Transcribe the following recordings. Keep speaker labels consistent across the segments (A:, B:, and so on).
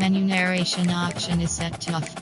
A: Menu narration option is set to off.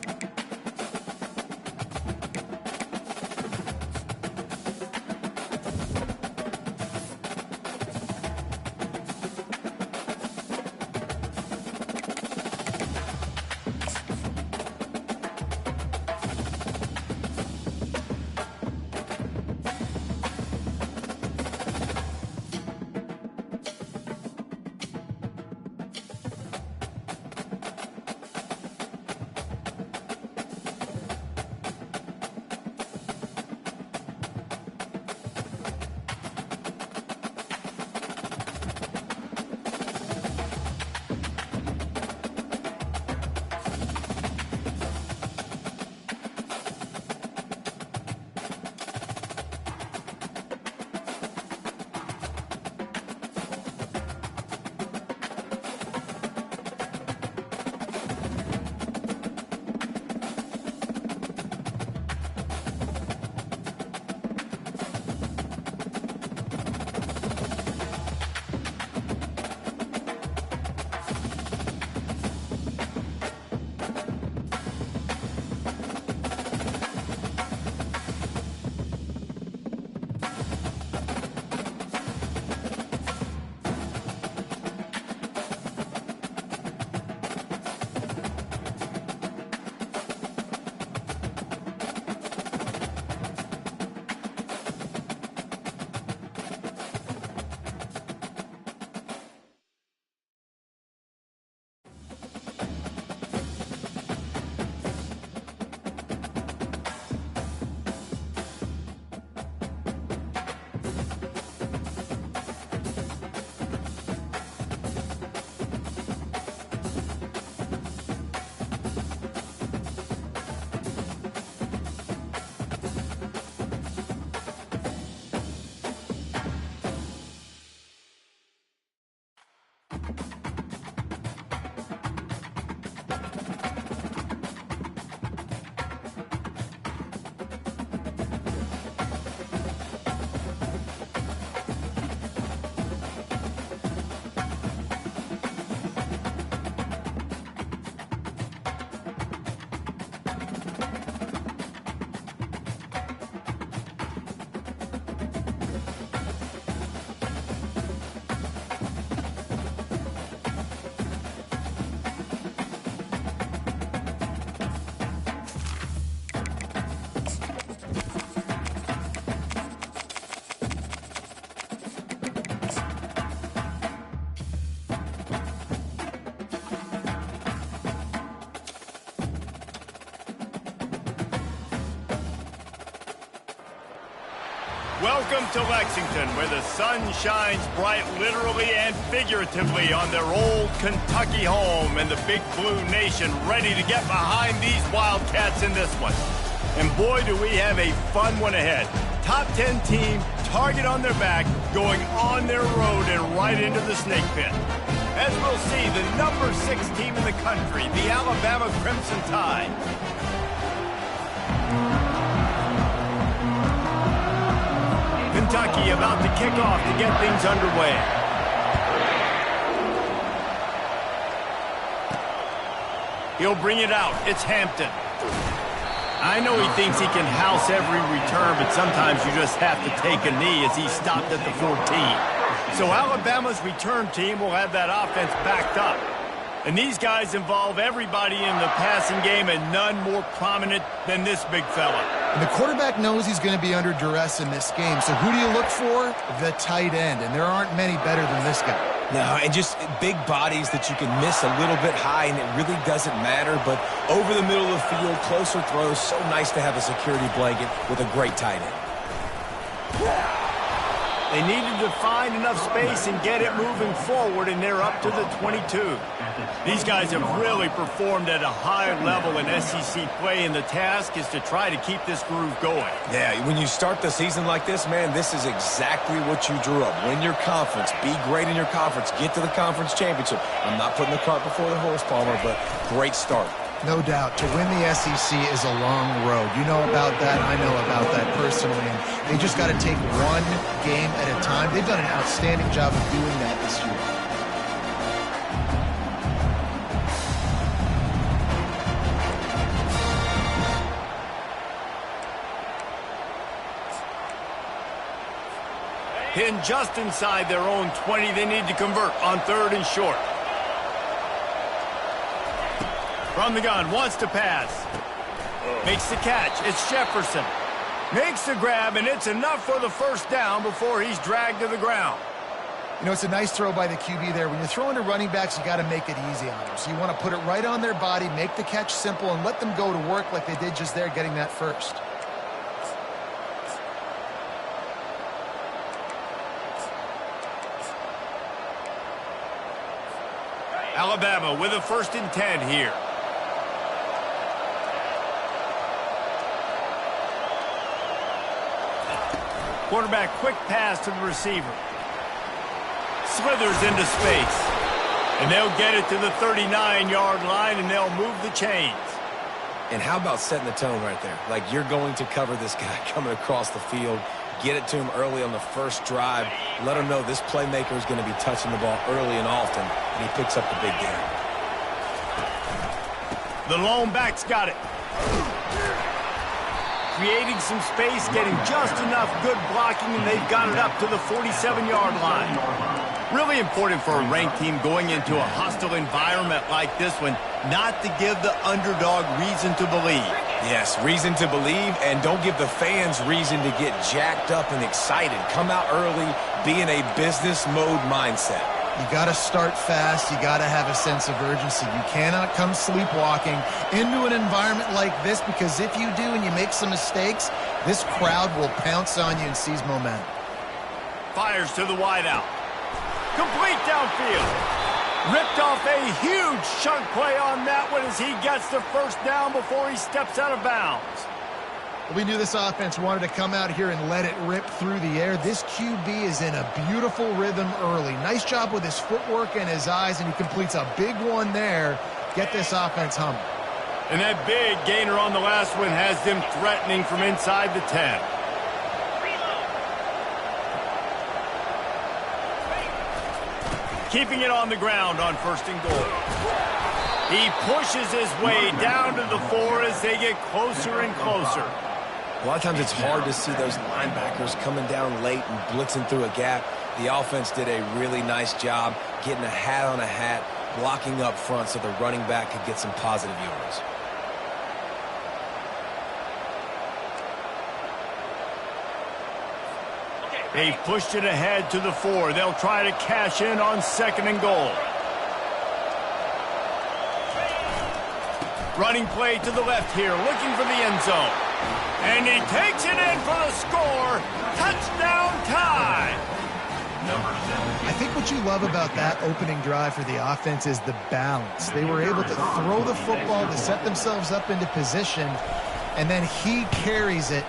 B: Welcome to Lexington, where the sun shines bright literally and figuratively on their old Kentucky home, and the Big Blue Nation ready to get behind these Wildcats in this one. And boy, do we have a fun one ahead. Top 10 team, target on their back, going on their road and right into the snake pit. As we'll see, the number 6 team in the country, the Alabama Crimson Tide. Kentucky about to kick off to get things underway. He'll bring it out. It's Hampton. I know he thinks he can house every return, but sometimes you just have to take a knee as he stopped at the 14. So Alabama's return team will have that offense backed up. And these guys involve everybody in the passing game, and none more prominent than this big fella.
C: And the quarterback knows he's going to be under duress in this game. So who do you look for? The tight end. And there aren't many better than this guy.
D: No, and just big bodies that you can miss a little bit high, and it really doesn't matter. But over the middle of the field, closer throws, so nice to have a security blanket with a great tight end.
B: They needed to find enough space and get it moving forward, and they're up to the 22. These guys have really performed at a high level in SEC play, and the task is to try to keep this groove going.
D: Yeah, when you start the season like this, man, this is exactly what you drew up. Win your conference, be great in your conference, get to the conference championship. I'm not putting the cart before the horse, Palmer, but great start.
C: No doubt. To win the SEC is a long road. You know about that. I know about that personally. And they just got to take one game at a time. They've done an outstanding job of doing that this year.
B: in just inside their own 20. They need to convert on 3rd and short. From the gun, wants to pass. Makes the catch. It's Jefferson. Makes the grab, and it's enough for the first down before he's dragged to the ground.
C: You know, it's a nice throw by the QB there. When you're throwing to running backs, you got to make it easy on them. So you want to put it right on their body, make the catch simple, and let them go to work like they did just there, getting that first.
B: Alabama with a 1st and 10 here. Quarterback, quick pass to the receiver. Slithers into space. And they'll get it to the 39-yard line, and they'll move the chains.
D: And how about setting the tone right there? Like, you're going to cover this guy coming across the field. Get it to him early on the first drive. Let him know this playmaker is going to be touching the ball early and often, and he picks up the big game.
B: The lone back's got it. Creating some space, getting just enough good blocking, and they've got it up to the 47-yard line. Really important for a ranked team going into a hostile environment like this one, not to give the underdog reason to believe.
D: Yes, reason to believe, and don't give the fans reason to get jacked up and excited. Come out early, be in a business mode mindset.
C: You got to start fast. You got to have a sense of urgency. You cannot come sleepwalking into an environment like this, because if you do and you make some mistakes, this crowd will pounce on you and seize momentum.
B: Fires to the wideout. Complete downfield. Ripped off a huge chunk play on that one as he gets the first down before he steps out of bounds.
C: We knew this offense wanted to come out here and let it rip through the air. This QB is in a beautiful rhythm early. Nice job with his footwork and his eyes, and he completes a big one there. Get this offense humming.
B: And that big gainer on the last one has them threatening from inside the 10. Keeping it on the ground on 1st and goal. He pushes his way down to the 4 as they get closer and closer.
D: A lot of times it's hard to see those linebackers coming down late and blitzing through a gap. The offense did a really nice job getting a hat on a hat, blocking up front so the running back could get some positive yards.
B: They've pushed it ahead to the 4. They'll try to cash in on 2nd and goal. Running play to the left here, looking for the end zone. And he takes it in for the score. Touchdown tie.
C: I think what you love about that opening drive for the offense is the balance. They were able to throw the football to set themselves up into position, and then he carries it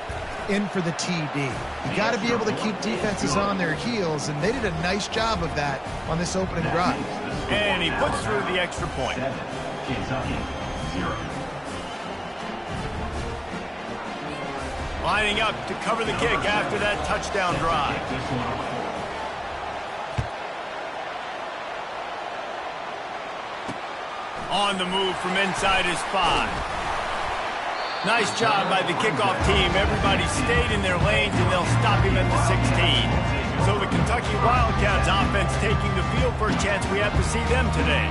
C: in for the TD. You got to be able to keep defenses on their heels, and they did a nice job of that on this opening drive.
B: And he puts through the extra point.
E: Kentucky, 0.
B: Lining up to cover the kick after that touchdown drive. On the move from inside his 5. Nice job by the kickoff team. Everybody stayed in their lanes, and they'll stop him at the 16. So the Kentucky Wildcats offense taking the field for a chance. We have to see them today.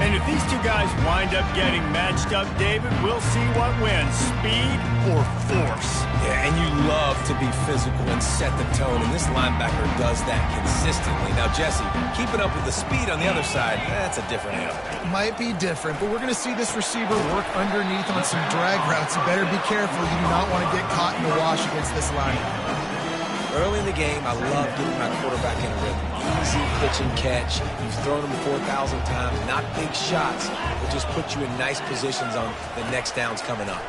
B: And if these two guys wind up getting matched up, David, we'll see what wins, speed or force.
D: Yeah, and you love to be physical and set the tone, and this linebacker does that consistently. Now, Jesse, keeping up with the speed on the other side, that's a different animal.
C: Might be different, but we're going to see this receiver work underneath on some drag routes. You better be careful. You do not want to get caught in the wash against this linebacker.
D: Early in the game, I love getting my quarterback in a rhythm. Easy pitch and catch. You've thrown them 4,000 times. Not big shots, but just put you in nice positions on the next downs coming up.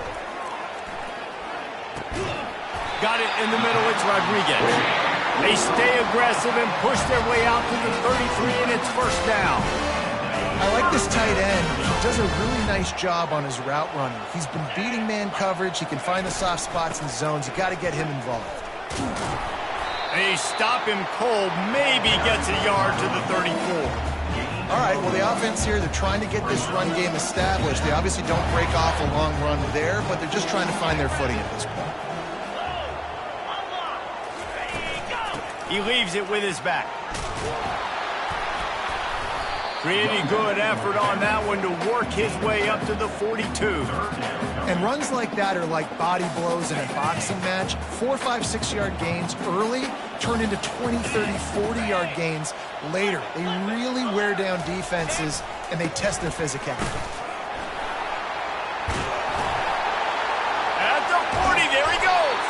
B: Got it in the middle. It's Rodriguez. They stay aggressive and push their way out to the 33, and it's first down.
C: I like this tight end. He does a really nice job on his route running. He's been beating man coverage. He can find the soft spots and zones. You got to get him involved.
B: They stop him cold, maybe gets a yard to the 34.
C: All right, well, the offense here, they're trying to get this run game established. They obviously don't break off a long run there, but they're just trying to find their footing at this point.
B: He leaves it with his back. Pretty good effort on that one to work his way up to the 42.
C: And runs like that are like body blows in a boxing match. 4, 5, 6-yard gains early turn into 20, 30, 40-yard gains later. They really wear down defenses, and they test their physicality.
B: At the 40, there he goes.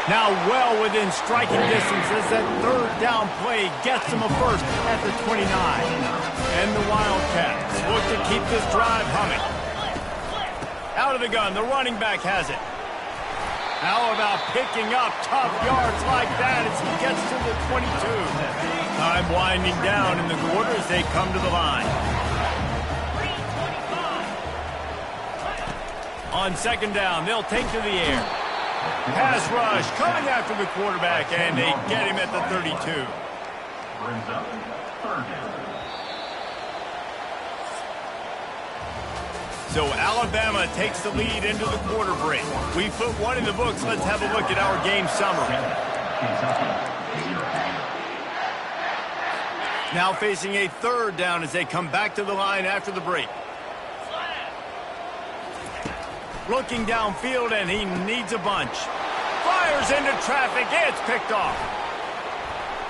B: Now well within striking distance as that third down play gets him a first at the 29. And the Wildcats look to keep this drive humming. Out of the gun, the running back has it. How about picking up tough yards like that as he gets to the 22? Time winding down in the quarter as they come to the line. On second down, they'll take to the air. Pass rush coming after the quarterback, and they get him at the 32.
E: Brings up third down.
B: So Alabama takes the lead into the quarter break. We put one in the books. Let's have a look at our game summary. Now facing a third down as they come back to the line after the break. Looking downfield, and he needs a bunch. Fires into traffic. It's picked off.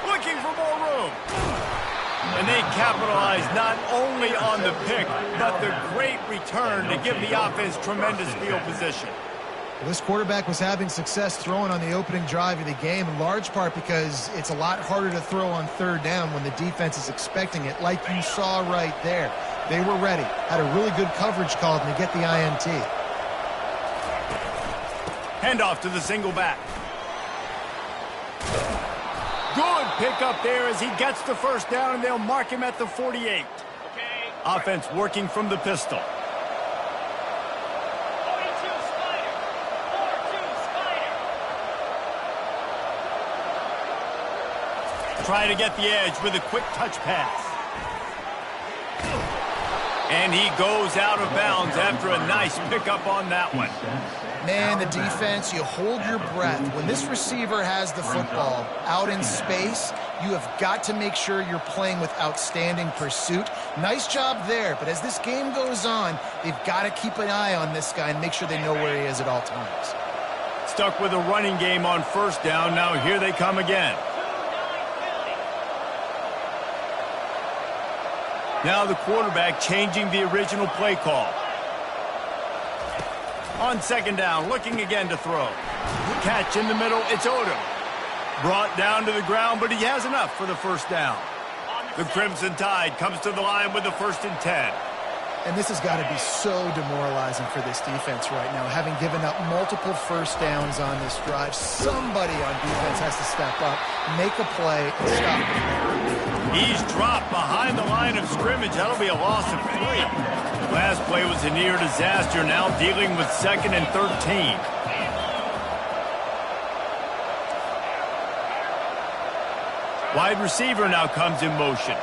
B: Looking for more room. And they capitalize not only on the pick, but the great return to give the offense tremendous field position.
C: This quarterback was having success throwing on the opening drive of the game, in large part because it's a lot harder to throw on third down when the defense is expecting it, like you saw right there. They were ready, had a really good coverage called, and they get the INT.
B: Handoff to the single back. Good pickup there as he gets the first down, and they'll mark him at the 48. Offense working from the pistol. Try to get the edge with a quick touch pass. And he goes out of bounds after a nice pickup on that one.
C: Man, the defense, you hold your breath. When this receiver has the football out in space, you have got to make sure you're playing with outstanding pursuit. Nice job there, but as this game goes on, they've got to keep an eye on this guy and make sure they know where he is at all times.
B: Stuck with a running game on first down. Now here they come again. Now the quarterback changing the original play call. On second down, looking again to throw. Catch in the middle, it's Odom. Brought down to the ground, but he has enough for the first down. The Crimson Tide comes to the line with the 1st and 10.
C: And this has got to be so demoralizing for this defense right now, having given up multiple first downs on this drive. Somebody on defense has to step up, make a play, and stop it.
B: He's dropped behind the line of scrimmage. That'll be a loss of 3. Last play was a near disaster, now dealing with 2nd and 13. Wide receiver now comes in motion.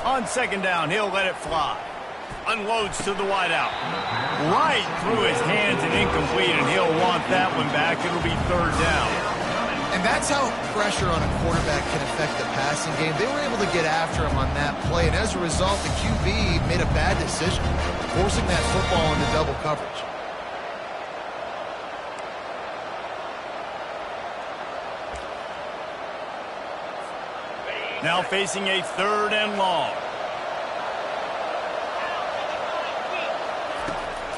B: On second down, he'll let it fly. Unloads to the wideout. Right through his hands and incomplete, and he'll want that one back. It'll be 3rd down.
C: And that's how pressure on a quarterback can affect the passing game. They were able to get after him on that play, and as a result, the QB made a bad decision, forcing that football into double coverage.
B: Now facing a 3rd and long.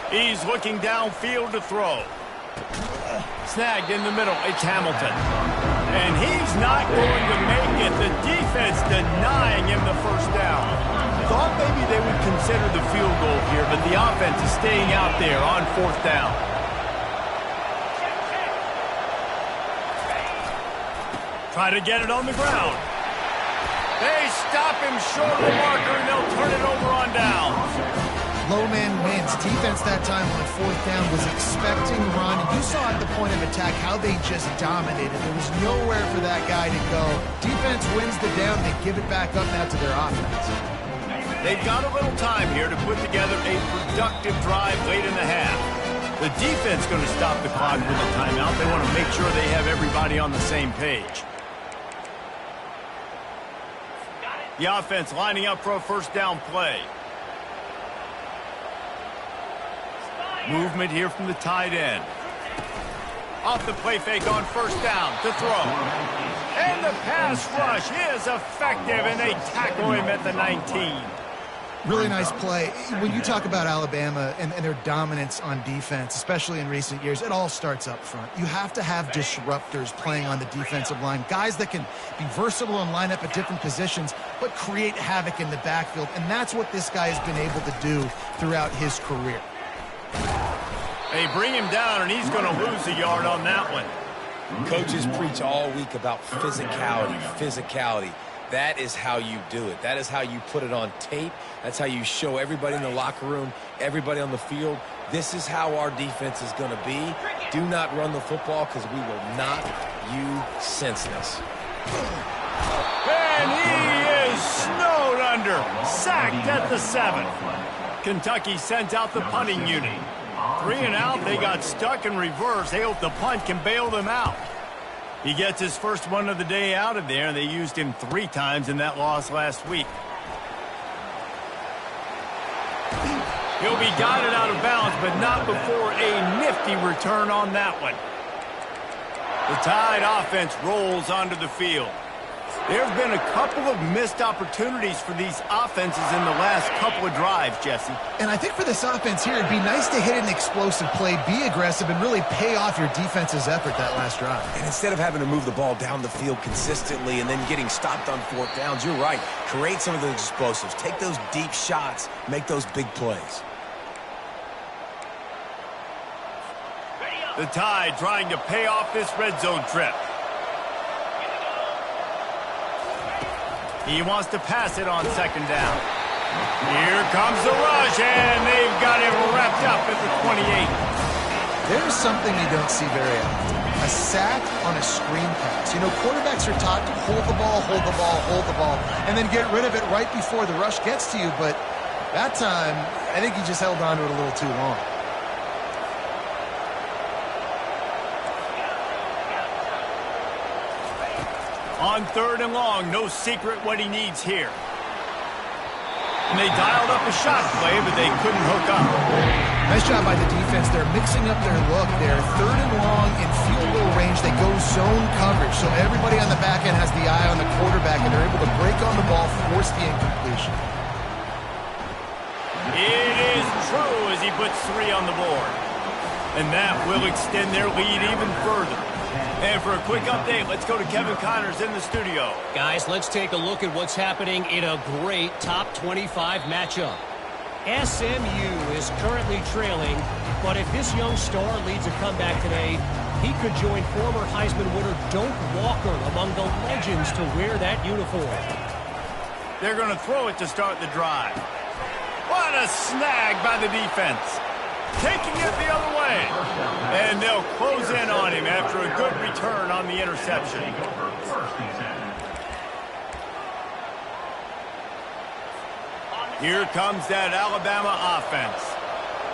B: He's looking downfield to throw. Snagged in the middle, it's Hamilton. And he's not going to make it. The defense denying him the first down. Thought maybe they would consider the field goal here, but the offense is staying out there on 4th down. Try to get it on the ground. They stop him short of the marker, and they'll turn it over on down.
C: Low man wins. Defense that time on 4th down was expecting run. And you saw at the point of attack how they just dominated. There was nowhere for that guy to go. Defense wins the down. They give it back up now to their offense.
B: They've got a little time here to put together a productive drive late in the half. The defense going to stop the clock with a timeout. They want to make sure they have everybody on the same page. The offense lining up for a first down play. Movement here from the tight end. Off the play fake on first down to throw. And the pass rush is effective, and they tackle him at the 19.
C: Really nice play. When you talk about Alabama and their dominance on defense, especially in recent years, it all starts up front. You have to have disruptors playing on the defensive line, guys that can be versatile and line up at different positions, but create havoc in the backfield, and that's what this guy has been able to do throughout his career.
B: They bring him down, and he's going to lose a yard on that one.
D: Coaches preach all week about physicality. That is how you do it. That is how you put it on tape. That's how you show everybody in the locker room, everybody on the field. This is how our defense is going to be. Do not run the football because we will knock you senseless.
B: And he is snowed under. Sacked at the 7. Kentucky sends out the punting unit. 3 and out. They got stuck in reverse. They hope the punt can bail them out. He gets his first one of the day out of there. They used him 3 times in that loss last week. He'll be guided out of bounds, but not before a nifty return on that one. The Tide offense rolls onto the field. There have been a couple of missed opportunities for these offenses in the last couple of drives, Jesse.
C: And I think for this offense here, it'd be nice to hit an explosive play, be aggressive, and really pay off your defense's effort that last drive.
D: And instead of having to move the ball down the field consistently and then getting stopped on 4th downs, you're right. Create some of those explosives. Take those deep shots. Make those big plays.
B: The Tide trying to pay off this red zone trip. He wants to pass it on 2nd down. Here comes the rush, and they've got him wrapped up at the 28.
C: There's something you don't see very often. A sack on a screen pass. You know, quarterbacks are taught to hold the ball, and then get rid of it right before the rush gets to you. But that time, I think he just held on to it a little too long.
B: On 3rd and long, no secret what he needs here. And they dialed up a shot play, but they couldn't hook up.
C: Nice job by the defense. They're mixing up their look. They're 3rd and long in field goal range. They go zone coverage, so everybody on the back end has the eye on the quarterback, and they're able to break on the ball, force the incompletion.
B: It is true as he puts 3 on the board. And that will extend their lead even further. And for a quick update, let's go to Kevin Connors in the studio.
F: Guys, let's take a look at what's happening in a great top 25 matchup. SMU is currently trailing, but if this young star leads a comeback today, he could join former Heisman winner Doak Walker among the legends to wear that uniform.
B: They're going to throw it to start the drive. What a snag by the defense. Taking it the other way. And they'll close in on him after a good return on the interception. Here comes that Alabama offense.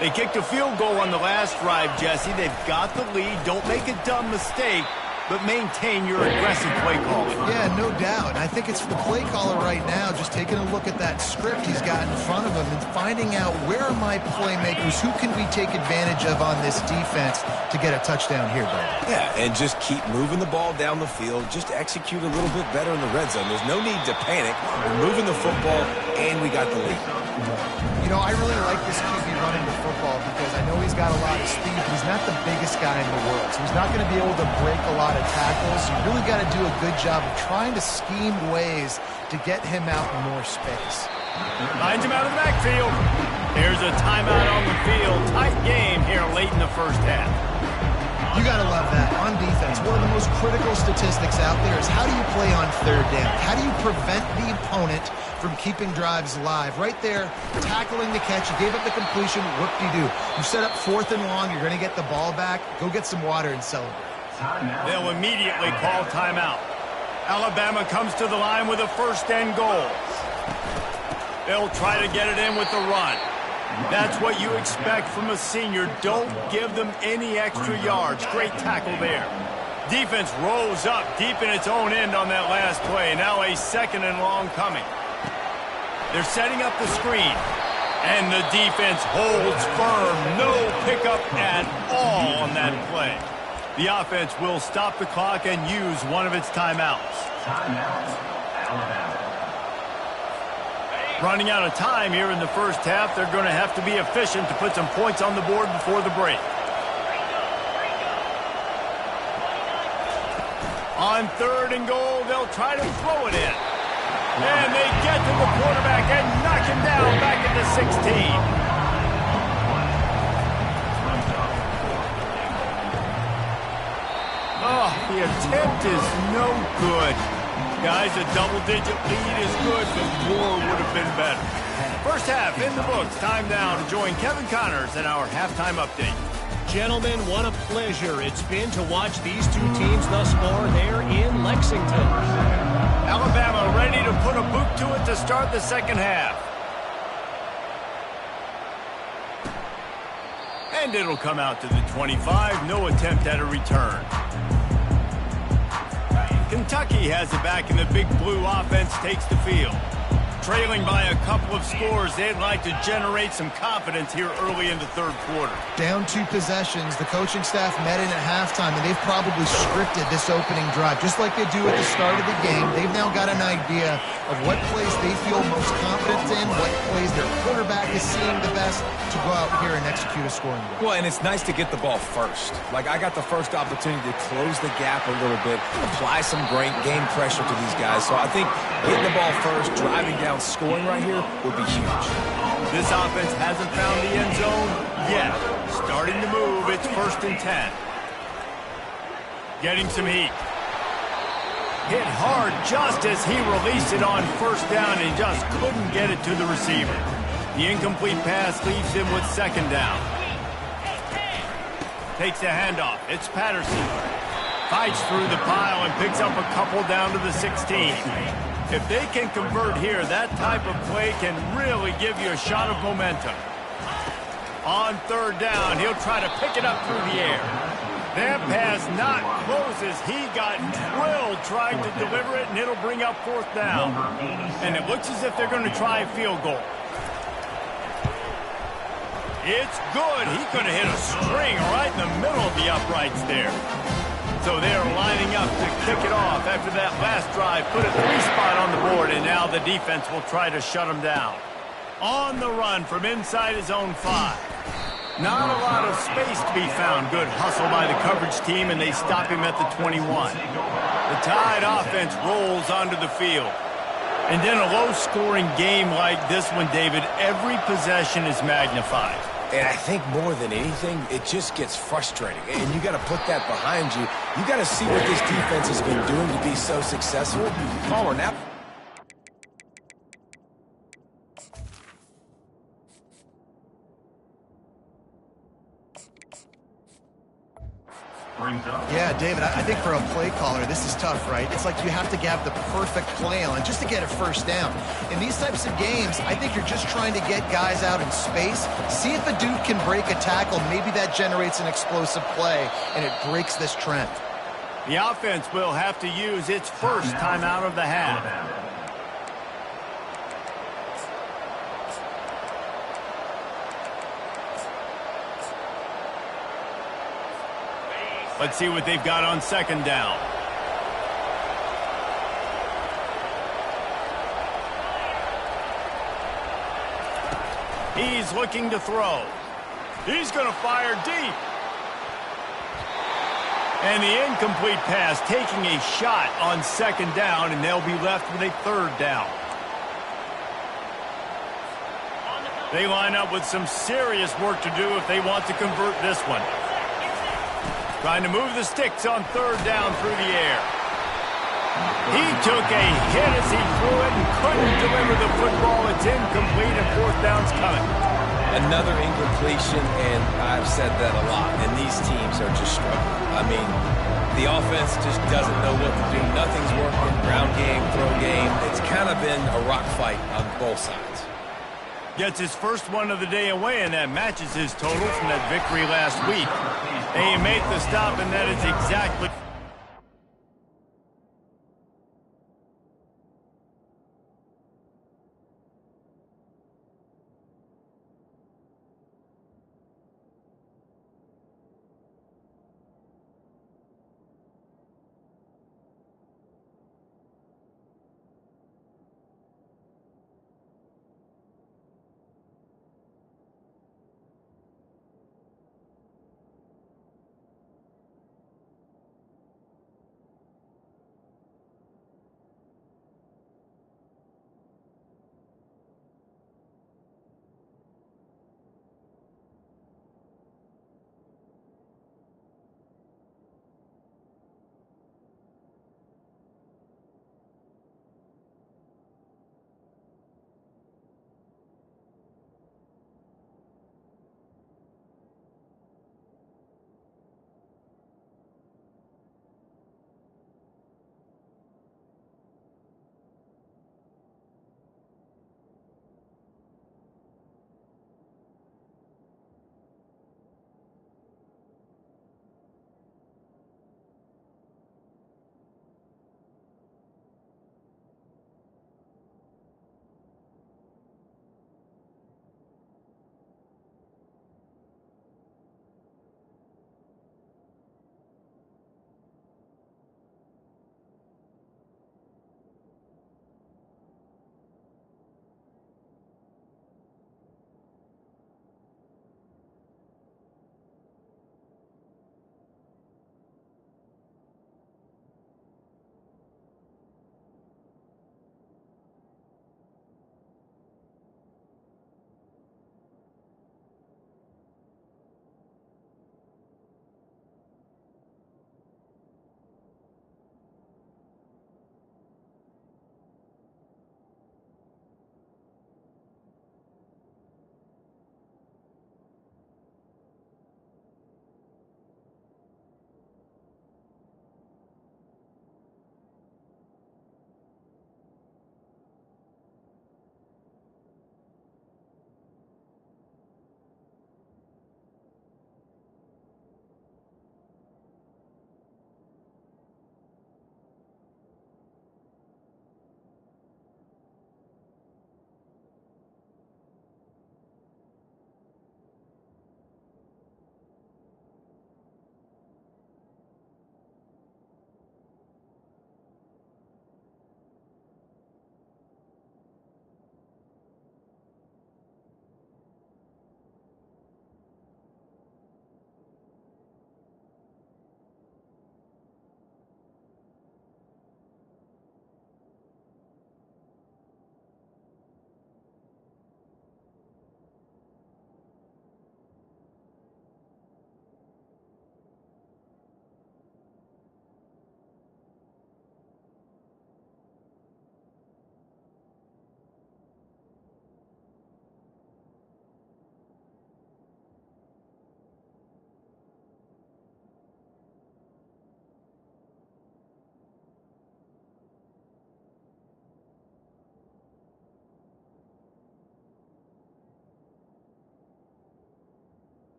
B: They kicked a field goal on the last drive, Jesse. They've got the lead. Don't make a dumb mistake, but maintain your aggressive play calling.
C: Yeah, no doubt. And I think it's the play caller right now just taking a look at that script he's got in front of him and finding out where are my playmakers, who can we take advantage of on this defense to get a touchdown here, buddy.
D: Yeah, and just keep moving the ball down the field. Just execute a little bit better in the red zone. There's no need to panic. We're moving the football, and we got the lead.
C: You know, I really like this QB running the football because I know he's got a lot of speed, but he's not the biggest guy in the world. So he's not going to be able to break a lot of tackles. You really got to do a good job of trying to scheme ways to get him out in more space.
B: Finds him out of the backfield. There's a timeout on the field. Tight game here late in the first half.
C: You got to love that. On defense, one of the most critical statistics out there is how do you play on 3rd down? How do you prevent the opponent from keeping drives alive? Right there, tackling the catch. You gave up the completion. Whoop-de-doo. You set up 4th and long. You're going to get the ball back. Go get some water and celebrate.
B: They'll immediately call timeout. Alabama comes to the line with a 1st and goal. They'll try to get it in with the run. That's what you expect from a senior. Don't give them any extra yards. Great tackle there. Defense rolls up deep in its own end on that last play. Now a 2nd and long coming. They're setting up the screen. And the defense holds firm. No pickup at all on that play. The offense will stop the clock and use one of its timeouts.
E: Timeout, Alabama.
B: Running out of time here in the first half. They're going to have to be efficient to put some points on the board before the break. On 3rd and goal, they'll try to throw it in. And they get to the quarterback and knock him down back at the 16. Oh, the attempt is no good. Guys, a double-digit lead is good, but more would have been better. First half in the books. Time now to join Kevin Connors in our halftime update.
F: Gentlemen, what a pleasure it's been to watch these two teams thus far there in Lexington.
B: Alabama ready to put a boot to it to start the second half. And it'll come out to the 25. No attempt at a return. Kentucky has it back, and the Big Blue offense takes the field. Trailing by a couple of scores, they'd like to generate some confidence here early in the 3rd quarter.
C: Down 2 possessions, the coaching staff met in at halftime, and they've probably scripted this opening drive. Just like they do at the start of the game, they've now got an idea of what plays they feel most confident in, what plays their quarterback is seeing the best to go out here and execute a scoring goal.
D: Well, and it's nice to get the ball first. Like, I got the first opportunity to close the gap a little bit, apply some great game pressure to these guys. So I think getting the ball first, driving down, scoring right here would be huge.
B: This offense hasn't found the end zone yet. Starting to move. It's 1st and 10. Getting some heat. Hit hard just as he released it on 1st down, and he just couldn't get it to the receiver. The incomplete pass leaves him with 2nd down. Takes a handoff. It's Patterson. Fights through the pile and picks up a couple down to the 16. If they can convert here, that type of play can really give you a shot of momentum. On 3rd down, he'll try to pick it up through the air. That pass not closes. He got drilled trying to deliver it, and it'll bring up 4th down. And it looks as if they're going to try a field goal. It's good. He could have hit a string right in the middle of the uprights there. So they're lining up to kick it off after that last drive. Put a 3-spot on the board, and now the defense will try to shut him down. On the run from inside his own 5. Not a lot of space to be found. Good hustle by the coverage team, and they stop him at the 21. The Tide offense rolls onto the field. And in a low-scoring game like this one, David, every possession is magnified.
D: And I think more than anything, it just gets frustrating. And you got to put that behind you. You got to see what this defense has been doing to be so successful. Palmer, now.
C: Yeah, David, I think for a play caller, this is tough, right? It's like you have to have the perfect play on just to get a 1st down. In these types of games, I think you're just trying to get guys out in space, see if a dude can break a tackle. Maybe that generates an explosive play, and it breaks this trend.
B: The offense will have to use its first timeout of the half. Let's see what they've got on 2nd down. He's looking to throw. He's going to fire deep. And the incomplete pass taking a shot on 2nd down, and they'll be left with a 3rd down. They line up with some serious work to do if they want to convert this one. Trying to move the sticks on 3rd down through the air. He took a hit as he threw it and couldn't deliver the football. It's incomplete, and 4th down's coming.
D: Another incompletion, and I've said that a lot, and these teams are just struggling. I mean, the offense just doesn't know what to do. Nothing's working. Ground game, throw game. It's kind of been a rock fight on both sides.
B: Gets his first one of the day away, and that matches his total from that victory last week. And he made the stop, and that is exactly...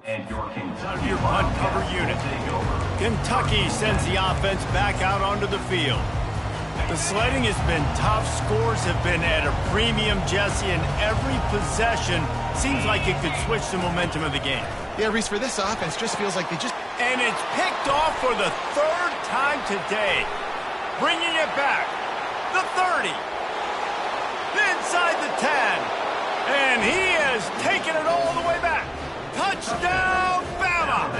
E: And your Kentucky
B: Your punt cover unit.
E: take over.
B: Kentucky sends the offense back out onto the field. The sledding has been tough. Scores have been at a premium, Jesse, and every possession seems like it could switch the momentum of the game.
C: Yeah, Reese, for this offense, just feels like they just...
B: And it's picked off for the third time today. Bringing it back. The 30. Inside the 10. And he has taken it all the way back. Touchdown, Bama!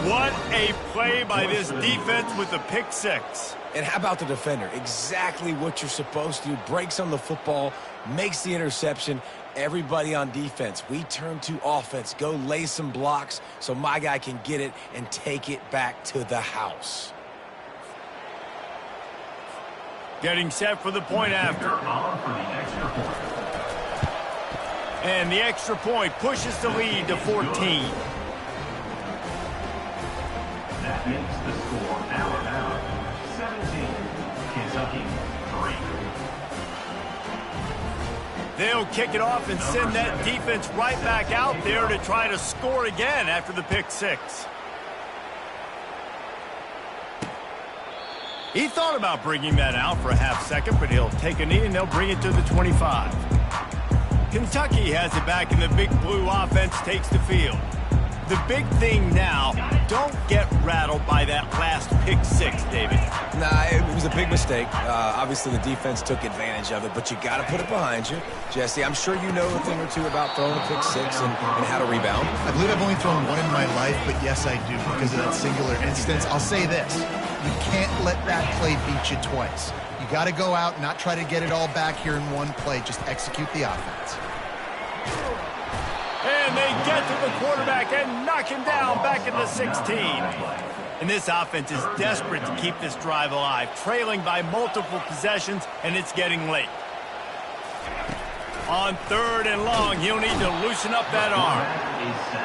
B: What a play by this defense with the pick six.
D: And how about the defender? Exactly what you're supposed to do. Breaks on the football, makes the interception. Everybody on defense, we turn to offense. Go lay some blocks so my guy can get it and take it back to the house.
B: Getting set for the point after.
E: On for the extra point.
B: And the extra point pushes the lead to 14.
E: That makes the score Alabama 17, Kentucky 3.
B: They'll kick it off and send that defense right back out there to try to score again after the pick six. He thought about bringing that out for a half second, but he'll take a knee and they'll bring it to the 25. Kentucky has it back, and the Big Blue offense takes the field. The big thing now, don't get rattled by that last pick six, David.
D: Nah, it was a big mistake. Obviously, the defense took advantage of it, but you got to put it behind you. Jesse, I'm sure you know a thing or two about throwing a pick six and how to rebound.
C: I believe I've only thrown one in my life, but yes, I do because of that singular instance. I'll say this. You can't let that play beat you twice. You got to go out and not try to get it all back here in one play. Just execute the offense.
B: And they get to the quarterback and knock him down back in the 16. And this offense is desperate to keep this drive alive, trailing by multiple possessions, and it's getting late. On 3rd and long, he'll need to loosen up that arm.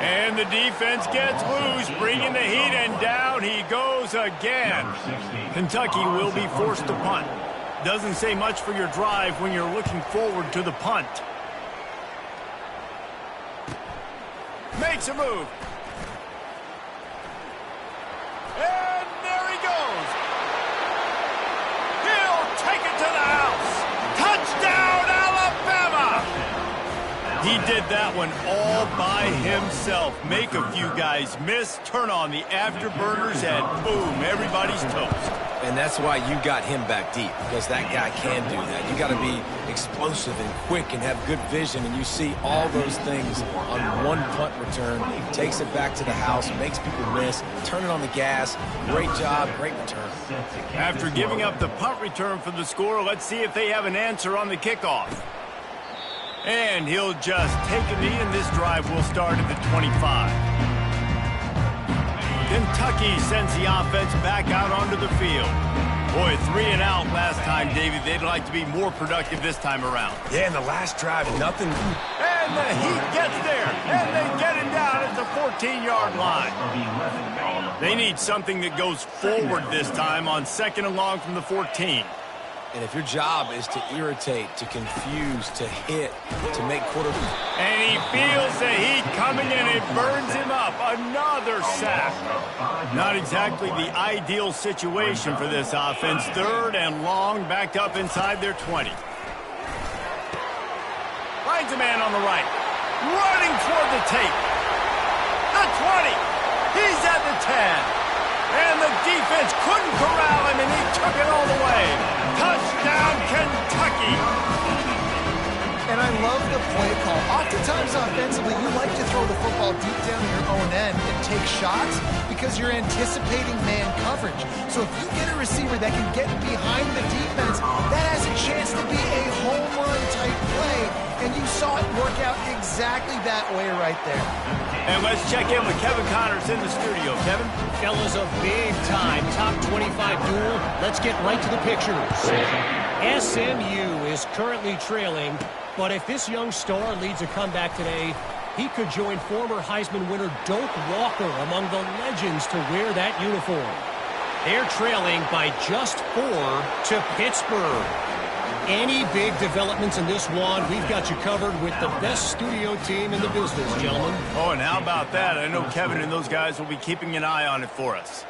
B: And the defense gets loose, bringing the heat, and down he goes again. Kentucky will be forced to punt. Doesn't say much for your drive when you're looking forward to the punt. Makes a move. And there he goes. He'll take it to the house. Touchdown, Alabama! He did that one all by himself. Make a few guys miss, turn on the afterburners, and boom, everybody's toast.
D: And that's why you got him back deep, because that guy can do that. You got to be explosive and quick and have good vision, and you see all those things on one punt return. Takes it back to the house, makes people miss, turn it on the gas. Great job, great return.
B: After giving up the punt return for the score, let's see if they have an answer on the kickoff. And he'll just take a knee, and this drive will start at the 25. Kentucky sends the offense back out onto the field. Boy, 3 and out last time, David. They'd like to be more productive this time around.
D: Yeah, in the last drive, nothing.
B: And the Heat gets there, and they get him down at the 14-yard line. They need something that goes forward this time on 2nd and long from the 14.
D: And if your job is to irritate, to confuse, to hit, to make quarter...
B: And he feels the heat coming, and it burns him up. Another sack. Not exactly the ideal situation for this offense. 3rd and long, backed up inside their 20. Finds a man on the right. Running toward the tape. The 20. He's at the 10. And the defense couldn't corral him, and he took it all the way. Touchdown, Kentucky.
C: And I love the play call. Oftentimes offensively, you like to throw the football deep down in your own end and take shots because you're anticipating man coverage. So if you get a receiver that can get behind the defense, that has a chance to be a home run type play. And you saw it work out exactly that way right there.
B: And let's check in with Kevin Connors in the studio. Kevin?
F: Fellas, a big-time top 25 duel. Let's get right to the pictures. SMU is currently trailing, but if this young star leads a comeback today, he could join former Heisman winner Doak Walker among the legends to wear that uniform. They're trailing by just 4 to Pittsburgh. Any big developments in this one, we've got you covered with the best studio team in the business, gentlemen.
B: Oh, and how about that? I know Kevin and those guys will be keeping an eye on it for us.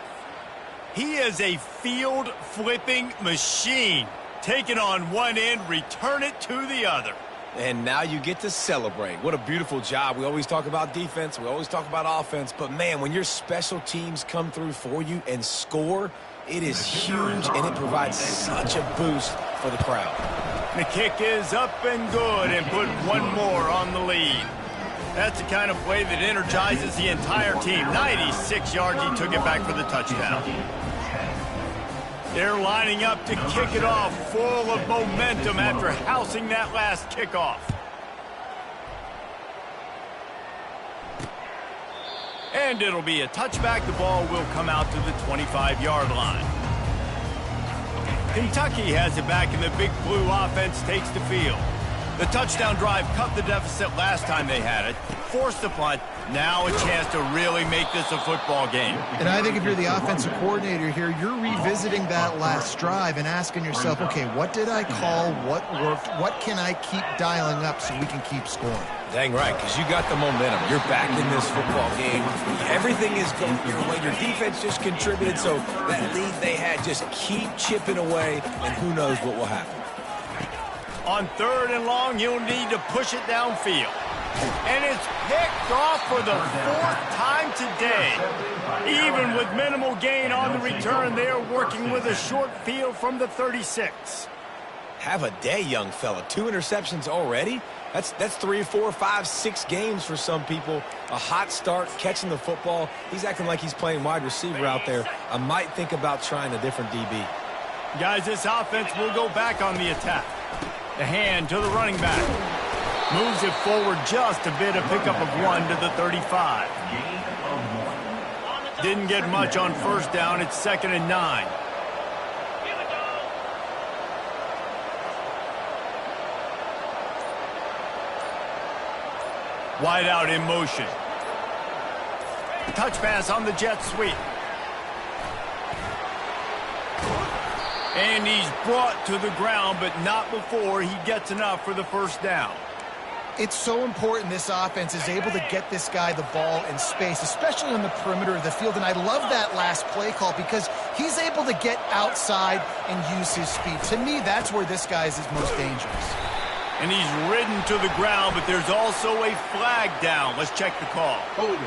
B: He is a field-flipping machine. Take it on one end, return it to the other.
D: And now you get to celebrate. What a beautiful job. We always talk about defense. We always talk about offense. But, man, when your special teams come through for you and score, it is huge, and it provides such a boost for the crowd.
B: The kick is up and good and put one more on the lead. That's the kind of play that energizes the entire team. 96 yards, he took it back for the touchdown. They're lining up to kick it off, full of momentum after housing that last kickoff. And it'll be a touchback. The ball will come out to the 25-yard line. Kentucky has it back, and the Big Blue offense takes the field. The touchdown drive cut the deficit last time they had it, forced the punt. Now a chance to really make this a football game.
C: And I think if you're the offensive coordinator here, you're revisiting that last drive and asking yourself, okay, what did I call? What worked? What can I keep dialing up so we can keep scoring?
D: Dang right, because you got the momentum. You're back in this football game. Everything is going your way. Your defense just contributed, so that lead they had, just keep chipping away, and who knows what will happen.
B: On 3rd and long, he'll need to push it downfield. And it's picked off for the 4th time today. Even with minimal gain on the return, they are working with a short field from the 36.
D: Have a day, young fella. 2 interceptions already? That's 3, 4, 5, 6 games for some people. A hot start, catching the football. He's acting like he's playing wide receiver out there. I might think about trying a different DB.
B: Guys, this offense will go back on the attack. The hand to the running back. Moves it forward just a bit, a pickup of 1 to the 35. Didn't get much on 1st down. It's 2nd and 9. Wide out in motion. Touch pass on the jet sweep. And he's brought to the ground, but not before he gets enough for the 1st down.
C: It's so important this offense is able to get this guy the ball in space, especially on the perimeter of the field. And I love that last play call because he's able to get outside and use his speed. To me, that's where this guy is his most dangerous.
B: And he's ridden to the ground, but there's also a flag down. Let's check the call.
E: Hold it.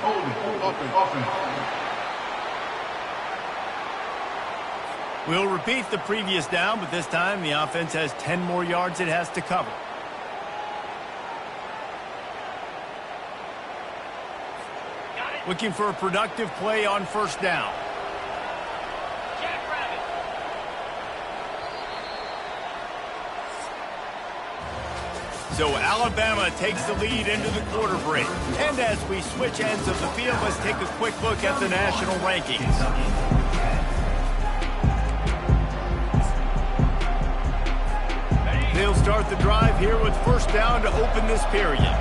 B: We'll repeat the previous down, but this time the offense has 10 more yards it has to cover. Looking for a productive play on 1st down. So Alabama takes the lead into the quarter break. And as we switch ends of the field, let's take a quick look at the national rankings. They'll start the drive here with 1st down to open this period.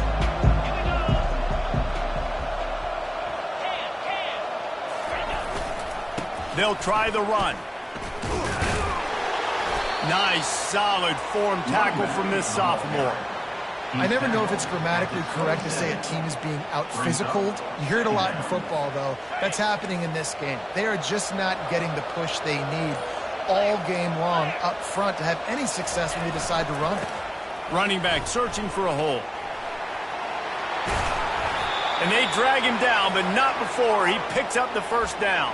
B: They'll try the run. Nice, solid form tackle from this sophomore.
C: I never know if it's grammatically correct to say a team is being out-physicaled. You hear it a lot in football, though. That's happening in this game. They are just not getting the push they need all game long up front to have any success when they decide to run it.
B: Running back searching for a hole. And they drag him down, but not before he picks up the 1st down.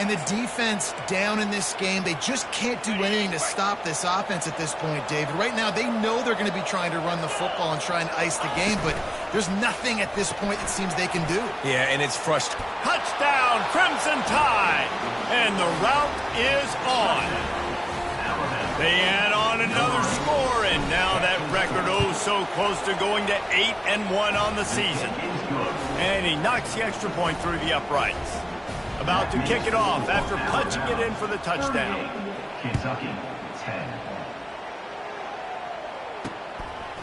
C: And the defense down in this game, they just can't do anything to stop this offense at this point, David. Right now, they know they're going to be trying to run the football and try and ice the game, but there's nothing at this point it seems they can do.
D: Yeah, and it's frustrating.
B: Touchdown, Crimson Tide! And the route is on. They add on another score, and now that record so close to going to 8-1 on the season. And he knocks the extra point through the uprights. About to kick it off after punching it in for the touchdown.
E: Kentucky 10.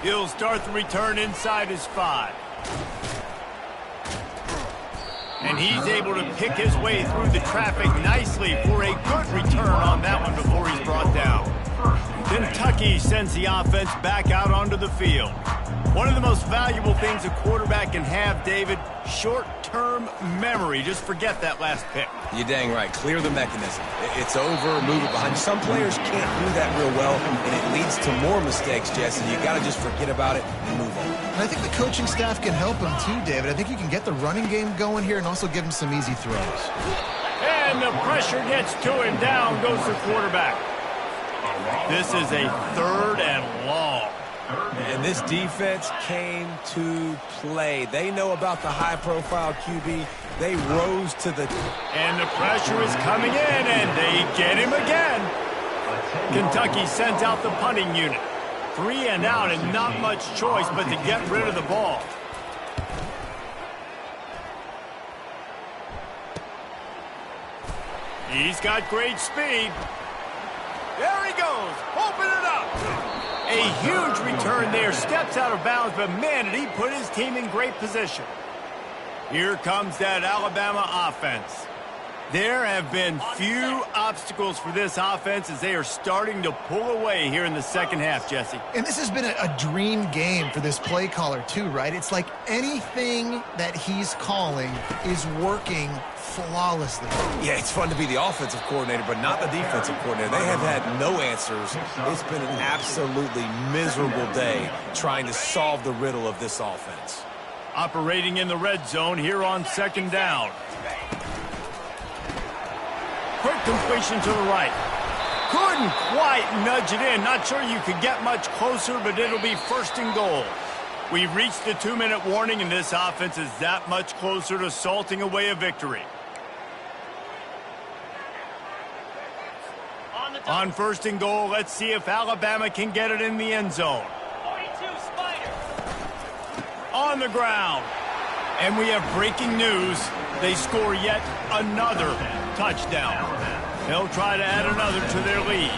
B: He'll start the return inside his 5. And he's able to pick his way through the traffic nicely for a good return on that one before he's brought down. Kentucky sends the offense back out onto the field. One of the most valuable things a quarterback can have, David, short-term memory. Just forget that last pick.
D: You're dang right. Clear the mechanism. It's over, move it behind. Some players can't do that real well, and it leads to more mistakes, Jesse. You got to just forget about it and move on.
C: And I think the coaching staff can help him too, David. I think you can get the running game going here and also give him some easy throws.
B: And the pressure gets to him. Down goes the quarterback. This is a 3rd and long.
D: And this defense came to play. They know about the high-profile QB. They rose to the...
B: And the pressure is coming in, and they get him again. Kentucky sends out the punting unit. 3 and out, and not much choice but to get rid of the ball. He's got great speed. There he goes. Open it up. A huge return there. Steps out of bounds, but man, did he put his team in great position. Here comes that Alabama offense. There have been few obstacles for this offense as they are starting to pull away here in the second half, Jesse.
C: And this has been a dream game for this play caller too, right? It's like anything that he's calling is working flawlessly.
D: Yeah, it's fun to be the offensive coordinator, but not the defensive coordinator. They have had no answers. It's been an absolutely miserable day trying to solve the riddle of this offense.
B: Operating in the red zone here on 2nd down. Quick completion to the right. Couldn't quite nudge it in. Not sure you could get much closer, but it'll be 1st and goal. We've reached the 2-minute warning, and this offense is that much closer to salting away a victory. On 1st and goal, let's see if Alabama can get it in the end zone. 42 Spider. On the ground. And we have breaking news. They score yet another touchdown. They'll try to add another to their lead.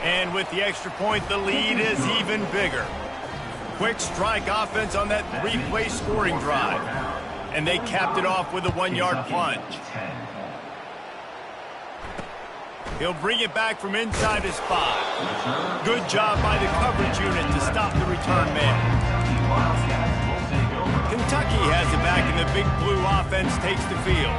B: And with the extra point, the lead is even bigger. Quick strike offense on that 3-play scoring drive. And they capped it off with a 1-yard plunge. He'll bring it back from inside his spot. Good job by the coverage unit to stop the return man. Kentucky has it back, and the Big Blue offense takes the field.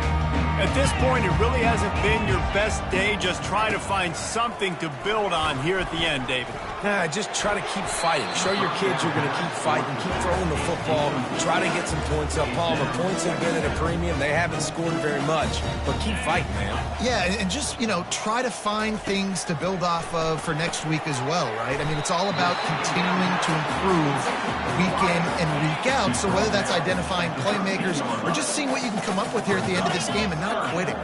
B: At this point, it really hasn't been your best day. Just try to find something to build on here at the end, David.
D: Nah, just try to keep fighting. Show your kids you're going to keep fighting, keep throwing the football, try to get some points up. Palmer, points have been at a premium. They haven't scored very much, but keep fighting, man.
C: Yeah, and just, try to find things to build off of for next week as well, right? I mean, it's all about continuing to improve week in and week out. So whether that's identifying playmakers or just seeing what you can come up with here at the end of this game and not quitting.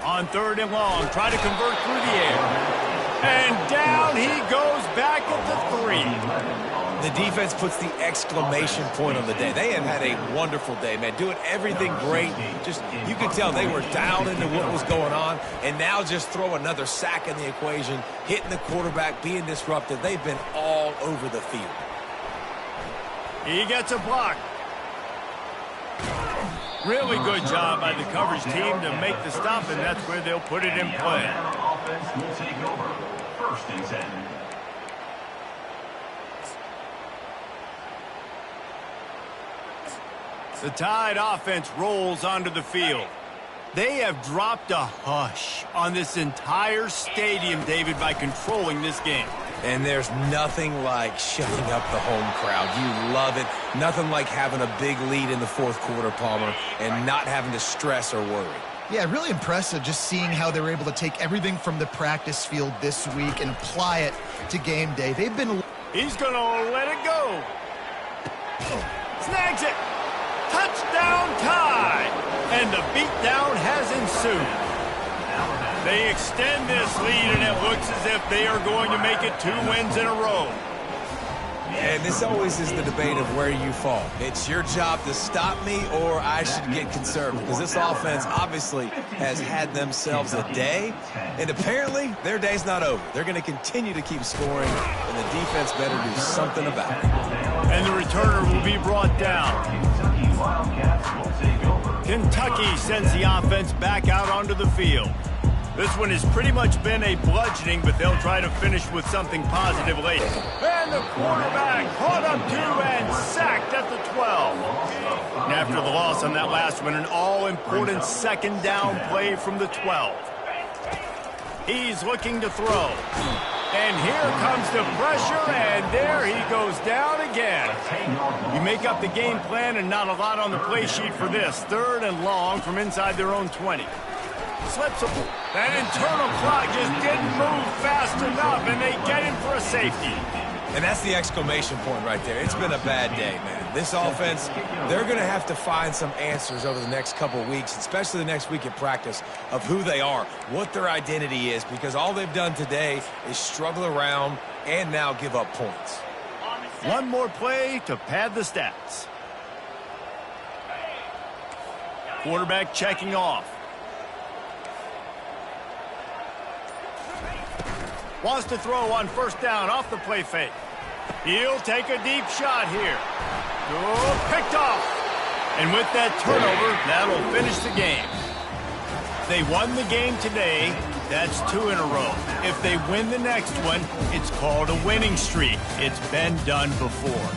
B: On 3rd and long, try to convert through the air. And down he goes back at the 3.
D: The defense puts the exclamation point on the day. They have had a wonderful day, man. Doing everything great. Just, you could tell they were dialed into what was going on. And now just throw another sack in the equation, hitting the quarterback, being disruptive. They've been all over the field.
B: He gets a block. Really good job by the coverage team to make the stop, and that's where they'll put it in play.
E: Offense will take over. 1st and 10.
B: The Tide offense rolls onto the field. They have dropped a hush on this entire stadium, David, by controlling this game.
D: And there's nothing like shutting up the home crowd. You love it. Nothing like having a big lead in the 4th quarter, Palmer, and not having to stress or worry.
C: Yeah, really impressive just seeing how they were able to take everything from the practice field this week and apply it to game day. They've been...
B: He's going to let it go. Snags it. Touchdown Tide. And the beatdown has ensued. They extend this lead, and it looks as if they are going to make it 2 wins in a row.
D: And this always is the debate of where you fall. It's your job to stop me, or I should get concerned, because this offense obviously has had themselves a day, and apparently their day's not over. They're going to continue to keep scoring, and the defense better do something about it.
B: And the returner will be brought down. Kentucky sends the offense back out onto the field. This one has pretty much been a bludgeoning, but they'll try to finish with something positive late. And the quarterback caught up to and sacked at the 12. And after the loss on that last one, an all-important second down play from the 12. He's looking to throw. And here comes the pressure, and there he goes down again. You make up the game plan and not a lot on the play sheet for this. 3rd and long from inside their own 20. Slips a... That internal clock just didn't move fast enough, and they get him for a safety.
D: And that's the exclamation point right there. It's been a bad day, man. This offense, they're going to have to find some answers over the next couple of weeks, especially the next week at practice, of who they are, what their identity is, because all they've done today is struggle around and now give up points.
B: One more play to pad the stats. Quarterback checking off. Wants to throw on 1st down off the play fake. He'll take a deep shot here. Oh, picked off. And with that turnover, that'll finish the game. They won the game today. That's 2 in a row. If they win the next one, it's called a winning streak. It's been done before.